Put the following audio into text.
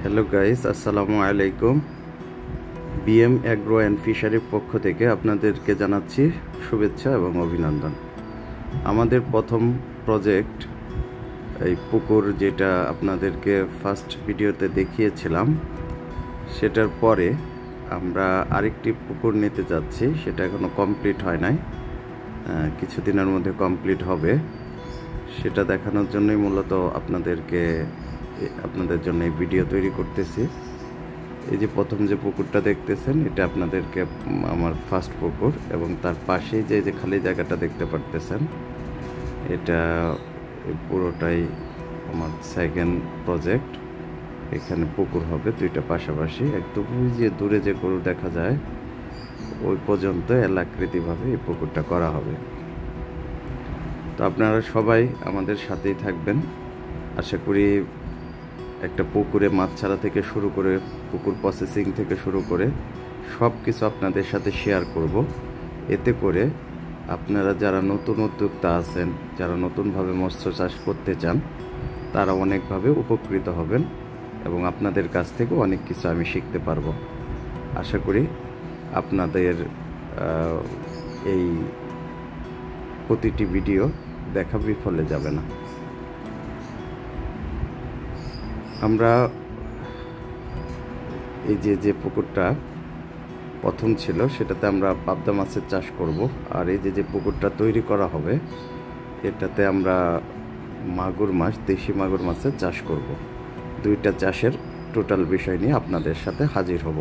Hello guys, আসসালামু আলাইকুম। BM agro and ফিশারির পক্ষ থেকে আপনাদেরকে জানাচ্ছি শুভেচ্ছা এবং অভিনন্দন। আমাদের প্রথম প্রজেক্ট এই পুকুর, যেটা আপনাদেরকে ফার্স্ট ভিডিওতে দেখিয়েছিলাম, সেটার পরে আমরা আরেকটি পুকুর নিতে যাচ্ছি। সেটা এখনও কমপ্লিট হয় নাই, কিছুদিনের মধ্যে কমপ্লিট হবে। সেটা দেখানোর জন্যই মূলত আপনাদের জন্য এই ভিডিও তৈরি করতেছি। এই যে প্রথম যে পুকুরটা দেখতেছেন, এটা আপনাদেরকে আমার ফার্স্ট পুকুর, এবং তার পাশেই যে খালি জায়গাটা দেখতে পারতেছেন, এটা পুরোটাই আমার সেকেন্ড প্রজেক্ট। এখানে পুকুর হবে দুইটা পাশাপাশি, একদম ওই যে দূরে যে গরু দেখা যায় ওই পর্যন্ত এলাকৃতিভাবে এই পুকুরটা করা হবে। তো আপনারা সবাই আমাদের সাথেই থাকবেন। আশা করি একটা পুকুরে মাছ ছাড়া থেকে শুরু করে পুকুর প্রসেসিং থেকে শুরু করে সব কিছু আপনাদের সাথে শেয়ার করব। এতে করে আপনারা যারা নতুন উদ্যোক্তা আছেন, যারা নতুনভাবে মৎস্য চাষ করতে চান, তারা অনেকভাবে উপকৃত হবেন এবং আপনাদের কাছ থেকেও অনেক কিছু আমি শিখতে পারবো। আশা করি আপনাদের এই প্রতিটি ভিডিও দেখা বিফলে যাবে না। আমরা এই যে পুকুরটা প্রথম ছিল, সেটাতে আমরা পাবদা মাছের চাষ করব। আর এই যে পুকুরটা তৈরি করা হবে, এটাতে আমরা মাগুর মাছ, দেশি মাগুর মাছের চাষ করব। দুইটা চাষের টোটাল বিষয় নিয়ে আপনাদের সাথে হাজির হব।